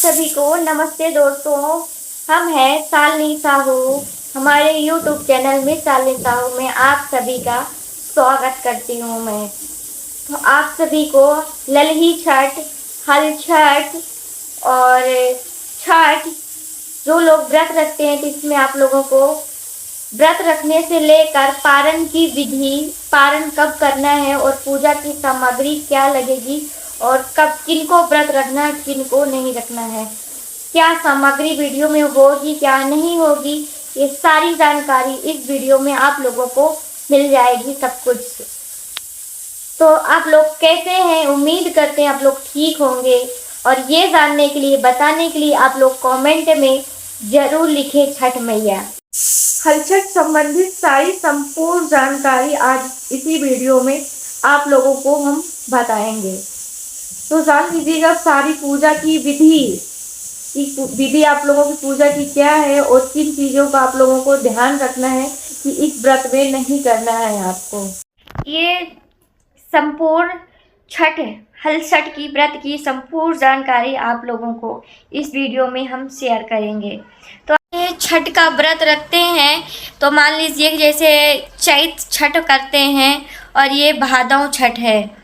सभी को नमस्ते दोस्तों। हम हैं शालिनी साहू। हमारे YouTube चैनल में शालिनी साहू में आप सभी का स्वागत करती हूँ मैं। तो आप सभी को ललही छठ, हल छठ और छठ जो लोग व्रत रखते हैं, तो इसमें आप लोगों को व्रत रखने से लेकर पारण की विधि, पारण कब करना है और पूजा की सामग्री क्या लगेगी और कब किनको व्रत रखना है, किनको नहीं रखना है, क्या सामग्री वीडियो में होगी क्या नहीं होगी, ये सारी जानकारी इस वीडियो में आप लोगों को मिल जाएगी सब कुछ। तो आप लोग कैसे हैं? उम्मीद करते हैं आप लोग ठीक होंगे। और ये जानने के लिए, बताने के लिए आप लोग कमेंट में जरूर लिखें छठ मैया। हल छठ संबंधित सारी संपूर्ण जानकारी आज इसी वीडियो में आप लोगों को हम बताएंगे। तो जान लीजिएगा सारी पूजा की विधि आप लोगों की पूजा की क्या है और किन चीज़ों का आप लोगों को ध्यान रखना है कि इस व्रत में नहीं करना है आपको। ये संपूर्ण छठ, हल छठ की व्रत की संपूर्ण जानकारी आप लोगों को इस वीडियो में हम शेयर करेंगे। तो ये छठ का व्रत रखते हैं तो मान लीजिए कि जैसे चैत छठ करते हैं और ये भादव छठ है,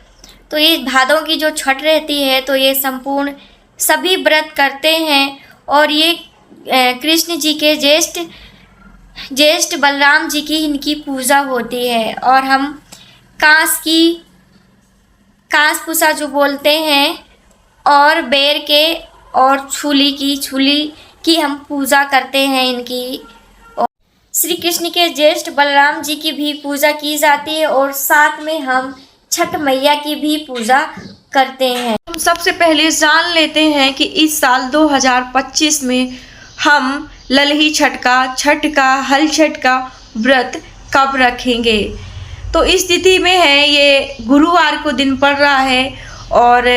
तो ये भादों की जो छठ रहती है तो ये संपूर्ण सभी व्रत करते हैं। और ये कृष्ण जी के ज्येष्ठ बलराम जी की इनकी पूजा होती है। और हम कांस पूसा जो बोलते हैं और बेर के और छुली की हम पूजा करते हैं इनकी। और श्री कृष्ण के ज्येष्ठ बलराम जी की भी पूजा की जाती है और साथ में हम छठ मैया की भी पूजा करते हैं। हम सबसे पहले जान लेते हैं कि इस साल 2025 में हम ललही छठ का हल छठ का व्रत कब रखेंगे। तो इस तिथि में है, ये गुरुवार को दिन पड़ रहा है और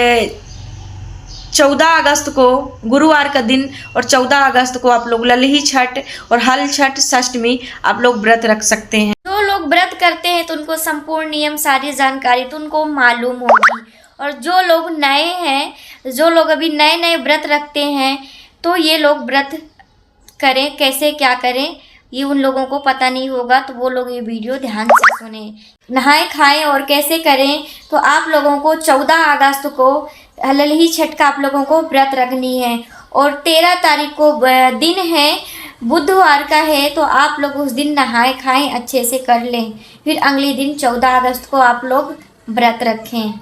14 अगस्त को गुरुवार का दिन और 14 अगस्त को आप लोग ललही छठ और हल छठ षष्ठमी आप लोग व्रत रख सकते हैं। जो लोग व्रत करते हैं तो उनको संपूर्ण नियम, सारी जानकारी तो उनको मालूम होगी। और जो लोग नए हैं, जो लोग अभी नए व्रत रखते हैं, तो ये लोग व्रत करें, कैसे क्या करें ये उन लोगों को पता नहीं होगा। तो वो लोग ये वीडियो ध्यान से सुने। नहाएं खाएं और कैसे करें, तो आप लोगों को 14 अगस्त को ललही छठ का आप लोगों को व्रत रखनी है। और 13 तारीख को दिन है, बुधवार का है, तो आप लोग उस दिन नहाए खाएं अच्छे से कर लें। फिर अगले दिन 14 अगस्त को आप लोग व्रत रखें।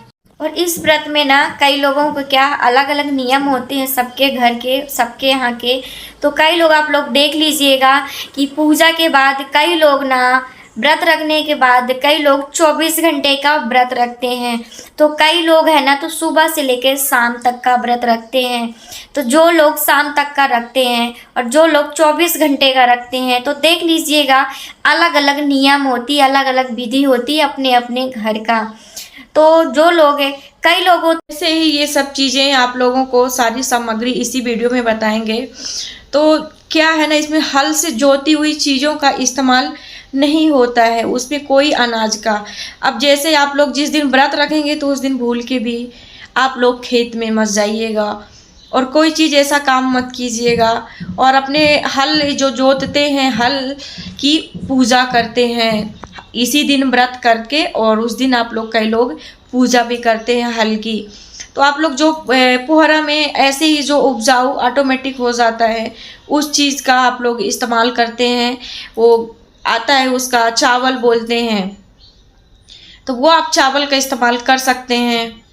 और इस व्रत में ना कई लोगों को क्या अलग अलग नियम होते हैं, सबके घर के, सबके यहाँ के। तो कई लोग आप लोग देख लीजिएगा कि पूजा के बाद कई लोग ना, व्रत रखने के बाद कई लोग 24 घंटे का व्रत रखते हैं। तो कई लोग हैं ना तो सुबह से लेकर शाम तक का व्रत रखते हैं। तो जो लोग शाम तक का रखते हैं और जो लोग 24 घंटे का रखते हैं, तो देख लीजिएगा अलग अलग नियम होती, अलग अलग विधि होती है अपने अपने घर का। तो जो लोग हैं, कई लोगों से ही ये सब चीज़ें आप लोगों को सारी सामग्री इसी वीडियो में बताएंगे। तो क्या है ना, इसमें हल से जोती हुई चीज़ों का इस्तेमाल नहीं होता है, उसमें कोई अनाज का। अब जैसे आप लोग जिस दिन व्रत रखेंगे तो उस दिन भूल के भी आप लोग खेत में मत जाइएगा और कोई चीज़ ऐसा काम मत कीजिएगा। और अपने हल जो जोतते हैं, हल की पूजा करते हैं इसी दिन व्रत करके, और उस दिन आप लोग कई लोग पूजा भी करते हैं हल की। तो आप लोग जो पोहरा में ऐसे ही जो उपजाऊ ऑटोमेटिक हो जाता है, उस चीज़ का आप लोग इस्तेमाल करते हैं। वो आता है, उसका चावल बोलते हैं, तो वो आप चावल का इस्तेमाल कर सकते हैं।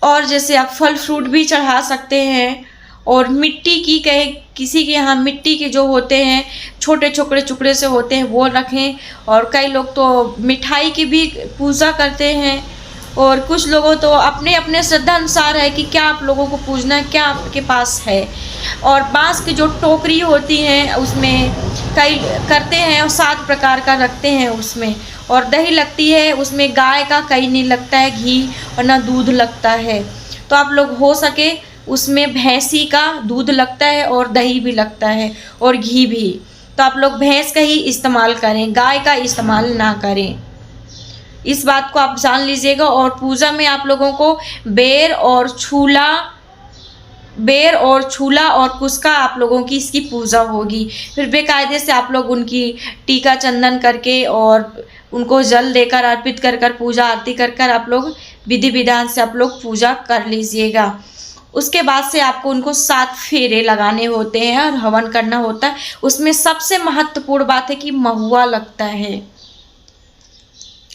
और जैसे आप फल फ्रूट भी चढ़ा सकते हैं। और मिट्टी की कहे, किसी के यहाँ मिट्टी के जो होते हैं छोटे छोटे टुकड़े से होते हैं वो रखें। और कई लोग तो मिठाई की भी पूजा करते हैं। और कुछ लोगों तो अपने अपने श्रद्धा अनुसार है कि क्या आप लोगों को पूजना है, क्या आपके पास है। और बांस की जो टोकरी होती हैं उसमें कई करते हैं और 7 प्रकार का रखते हैं उसमें। और दही लगती है उसमें, गाय का कहीं नहीं लगता है घी, और ना दूध लगता है। तो आप लोग हो सके उसमें भैंसी का दूध लगता है और दही भी लगता है और घी भी। तो आप लोग भैंस का ही इस्तेमाल करें, गाय का इस्तेमाल ना करें। इस बात को आप जान लीजिएगा। और पूजा में आप लोगों को बेर और छूला बेर और छूला और कुस्का आप लोगों की इसकी पूजा होगी। फिर बेकायदे से आप लोग उनकी टीका चंदन करके और उनको जल देकर अर्पित कर कर पूजा आरती कर कर आप लोग विधि विधान से आप लोग पूजा कर लीजिएगा। उसके बाद से आपको उनको 7 फेरे लगाने होते हैं और हवन करना होता है। उसमें सबसे महत्वपूर्ण बात है कि महुआ लगता है।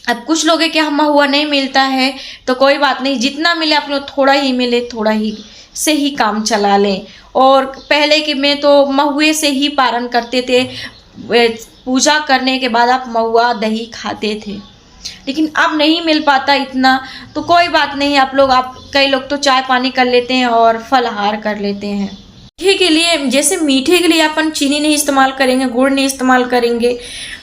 अब कुछ लोग हैं कि हम महुआ नहीं मिलता है तो कोई बात नहीं, जितना मिले आप लोग थोड़ा ही मिले थोड़ा ही से ही काम चला लें। और पहले के में तो महुए से ही पारण करते थे, पूजा करने के बाद आप महुआ दही खाते थे, लेकिन अब नहीं मिल पाता इतना, तो कोई बात नहीं, आप कई लोग तो चाय पानी कर लेते हैं और फलाहार कर लेते हैं। मीठे के लिए, जैसे मीठे के लिए अपन चीनी नहीं इस्तेमाल करेंगे, गुड़ नहीं इस्तेमाल करेंगे,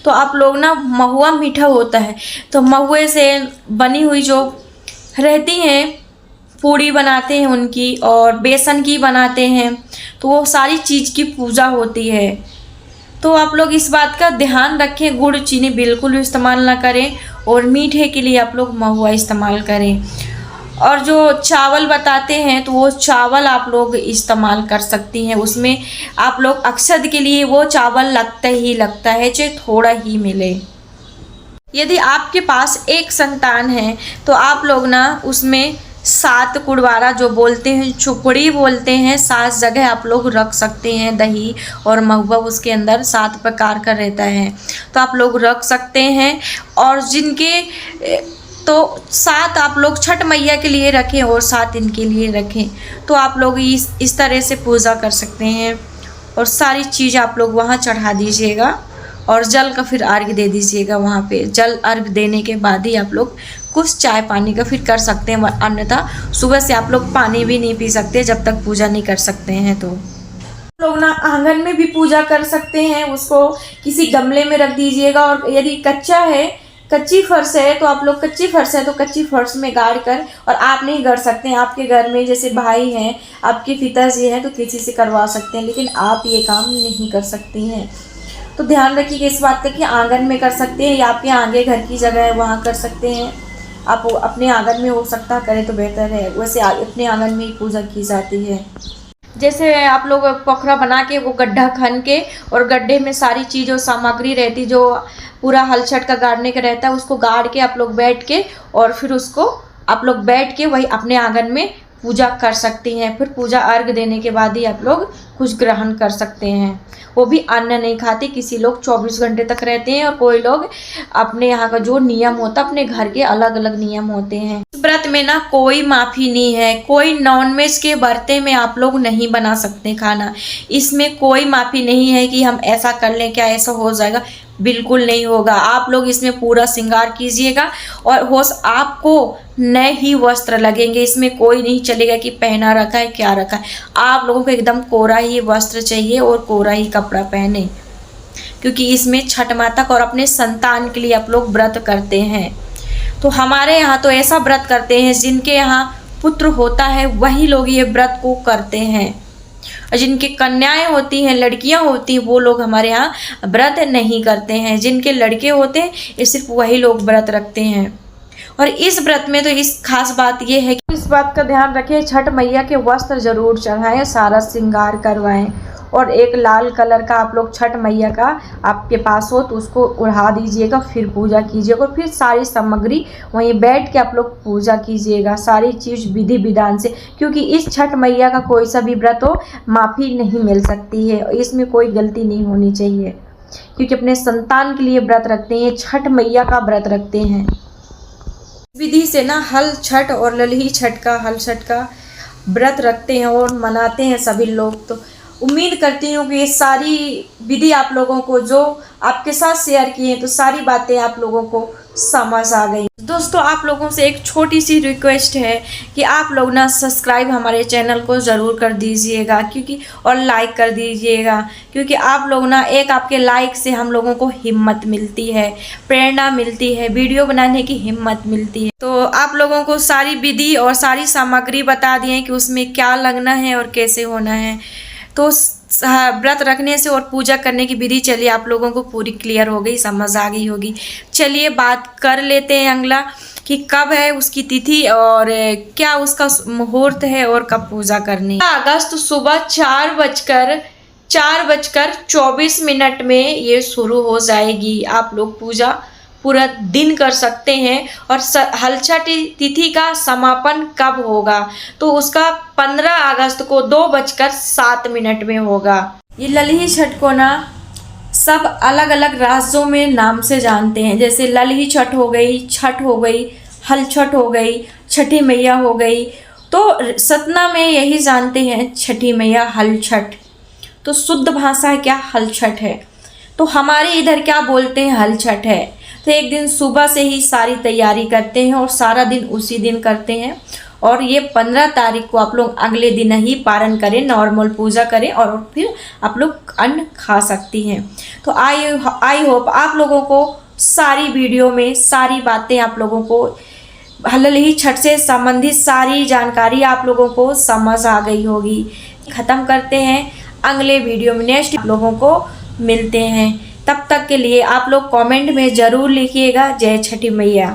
तो आप लोग ना महुआ मीठा होता है तो महुए से बनी हुई जो रहती हैं पूड़ी बनाते हैं उनकी, और बेसन की बनाते हैं, तो वो सारी चीज़ की पूजा होती है। तो आप लोग इस बात का ध्यान रखें, गुड़ चीनी बिल्कुल भी इस्तेमाल ना करें और मीठे के लिए आप लोग महुआ इस्तेमाल करें। और जो चावल बताते हैं तो वो चावल आप लोग इस्तेमाल कर सकती हैं, उसमें आप लोग अक्षत के लिए वो चावल लगता है चाहे थोड़ा ही मिले। यदि आपके पास एक संतान है तो आप लोग ना उसमें 7 कुड़वारा जो बोलते हैं, चुपड़ी बोलते हैं, 7 जगह आप लोग रख सकते हैं। दही और महुआ उसके अंदर 7 प्रकार का रहता है तो आप लोग रख सकते हैं। और जिनके तो 7 आप लोग छठ मैया के लिए रखें और 7 इनके लिए रखें, तो आप लोग इस तरह से पूजा कर सकते हैं। और सारी चीज़ आप लोग वहाँ चढ़ा दीजिएगा और जल का फिर अर्घ दे दीजिएगा। वहाँ पे जल अर्घ देने के बाद ही आप लोग कुछ चाय पानी का फिर कर सकते हैं, अन्यथा सुबह से आप लोग पानी भी नहीं पी सकते जब तक पूजा नहीं कर सकते हैं। तो लोग ना आंगन में भी पूजा कर सकते हैं, उसको किसी गमले में रख दीजिएगा। और यदि कच्ची फर्श है तो आप लोग कच्ची फर्श में गाड़ कर, और आप नहीं गड़ सकते हैं, आपके घर में जैसे भाई हैं, आपके पिताजी हैं तो किसी से करवा सकते हैं, लेकिन आप ये काम नहीं कर सकती हैं। तो ध्यान रखिएगा इस बात का कि आंगन में कर सकते हैं या आपके आगे घर की जगह है वहाँ कर सकते हैं। आप अपने आंगन में हो सकता करें तो बेहतर है, वैसे अपने आंगन में ही पूजा की जाती है। जैसे आप लोग पोखरा बना के वो गड्ढा खन के और गड्ढे में सारी चीज़ और सामग्री रहती जो पूरा हल छठ का गाड़ने का रहता है, उसको गाड़ के आप लोग बैठ के और फिर उसको आप लोग बैठ के वही अपने आंगन में पूजा कर सकती हैं। फिर पूजा अर्घ देने के बाद ही आप लोग कुछ ग्रहण कर सकते हैं। वो भी अन्न नहीं खाते, किसी लोग 24 घंटे तक रहते हैं और कोई लोग अपने यहाँ का जो नियम होता है अपने घर के अलग अलग नियम होते हैं। इस व्रत में ना कोई माफ़ी नहीं है, कोई नॉनवेज के बर्ते में आप लोग नहीं बना सकते खाना, इसमें कोई माफ़ी नहीं है कि हम ऐसा कर लें क्या ऐसा हो जाएगा, बिल्कुल नहीं होगा। आप लोग इसमें पूरा श्रृंगार कीजिएगा और आपको नए ही वस्त्र लगेंगे, इसमें कोई नहीं चलेगा कि पहना रखा है क्या रखा है। आप लोगों को एकदम कोरा ही वस्त्र चाहिए और कोरा ही कपड़ा पहने, क्योंकि इसमें छठ माता और अपने संतान के लिए आप लोग व्रत करते हैं। तो हमारे यहाँ तो ऐसा व्रत करते हैं जिनके यहाँ पुत्र होता है वही लोग ये व्रत को करते हैं, और जिनकी कन्याएं होती हैं, लड़कियां होती हैं, वो लोग हमारे यहाँ व्रत नहीं करते हैं। जिनके लड़के होते हैं ये सिर्फ वही लोग व्रत रखते हैं। और इस व्रत में तो इस खास बात ये है कि इस बात का ध्यान रखें, छठ मैया के वस्त्र जरूर चढ़ाएं, सारा श्रृंगार करवाएं, और एक लाल कलर का आप लोग छठ मैया का आपके पास हो तो उसको उड़ा दीजिएगा, फिर पूजा कीजिएगा। फिर सारी सामग्री वहीं बैठ के आप लोग पूजा कीजिएगा, सारी चीज़ विधि विधान से, क्योंकि इस छठ मैया का कोई सा भी व्रत हो माफ़ी नहीं मिल सकती है, इसमें कोई गलती नहीं होनी चाहिए, क्योंकि अपने संतान के लिए व्रत रखते हैं, छठ मैया का व्रत रखते हैं। विधि से ना हल छठ और ललही छठ का, हल छठ का व्रत रखते हैं और मनाते हैं सभी लोग। तो उम्मीद करती हूँ कि ये सारी विधि आप लोगों को जो आपके साथ शेयर की हैं तो सारी बातें आप लोगों को समझ आ गई। दोस्तों आप लोगों से एक छोटी सी रिक्वेस्ट है कि आप लोग ना सब्सक्राइब हमारे चैनल को ज़रूर कर दीजिएगा, क्योंकि और लाइक कर दीजिएगा, क्योंकि आप लोग ना एक आपके लाइक से हम लोगों को हिम्मत मिलती है, प्रेरणा मिलती है, वीडियो बनाने की हिम्मत मिलती है। तो आप लोगों को सारी विधि और सारी सामग्री बता दिए कि उसमें क्या लगना है और कैसे होना है। तो व्रत रखने से और पूजा करने की विधि चलिए आप लोगों को पूरी क्लियर हो गई, समझ आ गई होगी। चलिए बात कर लेते हैं अगला कि कब है उसकी तिथि और क्या उसका मुहूर्त है और कब पूजा करनी है। अगस्त सुबह 4:24 में ये शुरू हो जाएगी। आप लोग पूजा पूरा दिन कर सकते हैं। और हल छठ तिथि का समापन कब होगा, तो उसका 15 अगस्त को 2:07 में होगा। ये ललही छठ को ना सब अलग अलग राज्यों में नाम से जानते हैं, जैसे ललही छठ हो गई, हल छठ हो गई, छठी मैया हो गई। तो सतना में यही जानते हैं छठी मैया हल छठ। तो शुद्ध भाषा क्या हल छठ है। तो हमारे इधर क्या बोलते हैं हल छठ है। तो एक दिन सुबह से ही सारी तैयारी करते हैं और सारा दिन उसी दिन करते हैं। और ये 15 तारीख को आप लोग अगले दिन ही पारण करें, नॉर्मल पूजा करें और फिर आप लोग अन्न खा सकती हैं। तो आई होप आप लोगों को सारी वीडियो में सारी बातें आप लोगों को ललही छठ से संबंधित सारी जानकारी आप लोगों को समझ आ गई होगी। ख़त्म करते हैं अगले वीडियो में, नेक्स्ट आप लोगों को मिलते हैं। तब तक के लिए आप लोग कमेंट में ज़रूर लिखिएगा जय छठी मैया।